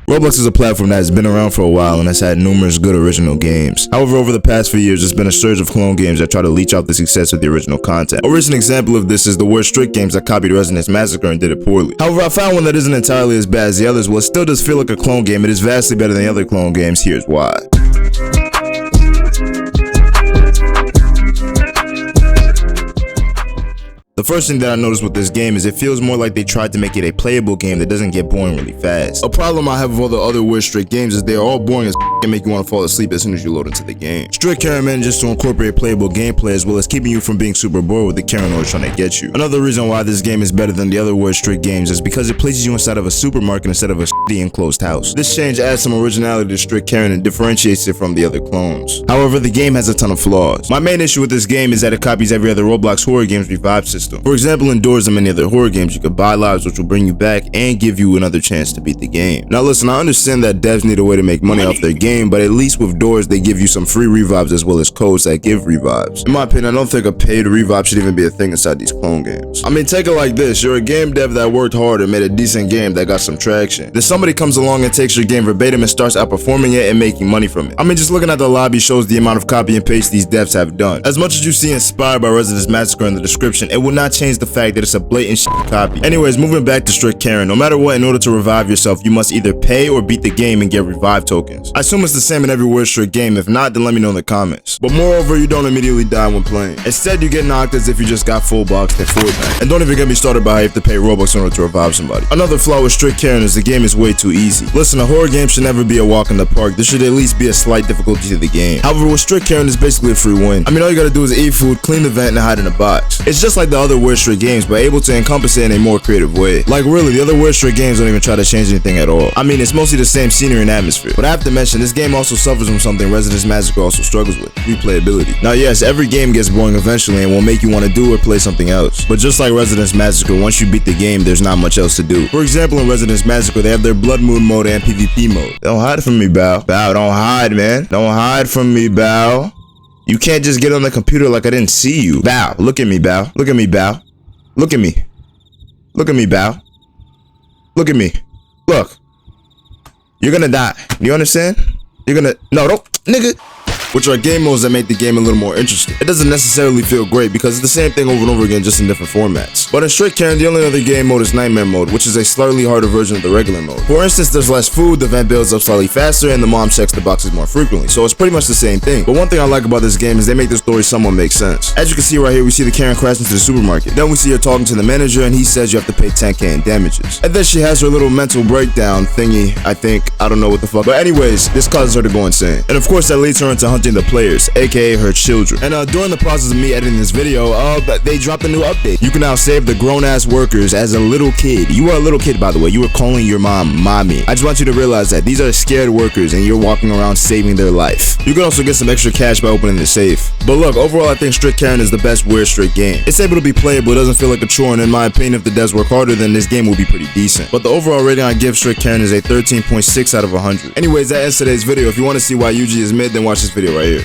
Roblox is a platform that has been around for a while and has had numerous good original games. However, over the past few years, there's been a surge of clone games that try to leech out the success of the original content. A recent example of this is the word strict games that copied Resident Massacre and did it poorly. However, I found one that isn't entirely as bad as the others. While it still does feel like a clone game, it is vastly better than the other clone games. Here's why. The first thing that I noticed with this game is it feels more like they tried to make it a playable game that doesn't get boring really fast. A problem I have with all the other weird strict games is they are all boring as and make you want to fall asleep as soon as you load into the game. Strict Karen manages to incorporate playable gameplay as well as keeping you from being super bored with the Karen always trying to get you. Another reason why this game is better than the other weird strict games is because it places you inside of a supermarket instead of a shitty enclosed house. This change adds some originality to Strict Karen and differentiates it from the other clones. However, the game has a ton of flaws. My main issue with this game is that it copies every other Roblox horror game's revive system. For example, in Doors and many other horror games, you could buy lives which will bring you back and give you another chance to beat the game. Now listen, I understand that devs need a way to make money off their game, but at least with Doors, they give you some free revives as well as codes that give revives. In my opinion, I don't think a paid revive should even be a thing inside these clone games. I mean, take it like this. You're a game dev that worked hard and made a decent game that got some traction. Then somebody comes along and takes your game verbatim and starts outperforming it and making money from it. I mean, just looking at the lobby shows the amount of copy and paste these devs have done. As much as you see inspired by Resident Massacre in the description, it will not change the fact that it's a blatant copy. Anyways, moving back to Strict Karen, no matter what, in order to revive yourself, you must either pay or beat the game and get revive tokens. I assume it's the same in every weird strict game. If not, then let me know in the comments. But moreover, you don't immediately die when playing. Instead, you get knocked as if you just got full boxed in Fortnite. And don't even get me started by how you have to pay Robux in order to revive somebody. Another flaw with Strict Karen is the game is way too easy. Listen, a horror game should never be a walk in the park. There should at least be a slight difficulty to the game. However, with Strict Karen, it's basically a free win. I mean, all you gotta do is eat food, clean the vent, and hide in a box. It's just like the other weird strict games, but able to encompass it in a more creative way. Like really, the other weird strict games don't even try to change anything at all. I mean, it's mostly the same scenery and atmosphere. But I have to mention, this game also suffers from something Resident Massacre also struggles with: replayability. Now yes, every game gets boring eventually and will make you want to do or play something else. But just like Resident Massacre, once you beat the game, there's not much else to do. For example, in Resident Massacre, they have their Blood Moon mode and PvP mode. Don't hide from me, Bow. Bow, don't hide, man. Don't hide from me, Bow. You can't just get on the computer like I didn't see you. Bow, look at me, Bow. Look at me, Bow. Look at me. Look at me, Bow. Look at me. Look. You're gonna die. You understand? You're gonna... No, don't... Nigga. Which are game modes that make the game a little more interesting. It doesn't necessarily feel great because it's the same thing over and over again, just in different formats. But in Strict Karen, the only other game mode is Nightmare mode, which is a slightly harder version of the regular mode. For instance, there's less food, the vent builds up slightly faster, and the mom checks the boxes more frequently. So it's pretty much the same thing. But one thing I like about this game is they make the story somewhat make sense. As you can see right here, we see the Karen crash into the supermarket. Then we see her talking to the manager, and he says you have to pay 10k in damages. And then she has her little mental breakdown thingy, I think. I don't know what the fuck. But anyways, this causes her to go insane. And of course, that leads her into hunting the players, aka her children. And during the process of me editing this video, they dropped a new update. You can now save the grown-ass workers as a little kid. You are a little kid, by the way. You were calling your mom mommy. I just want you to realize that these are scared workers and you're walking around saving their life. You can also get some extra cash by opening the safe. But look, overall, I think Strict Karen is the best weird strict game. It's able to be playable, it doesn't feel like a chore, and in my opinion, if the devs work harder, then this game will be pretty decent. But the overall rating I give Strict Karen is a 13.6 out of 100. Anyways, that ends today's video. If you want to see why UG is mid, then watch this video right here.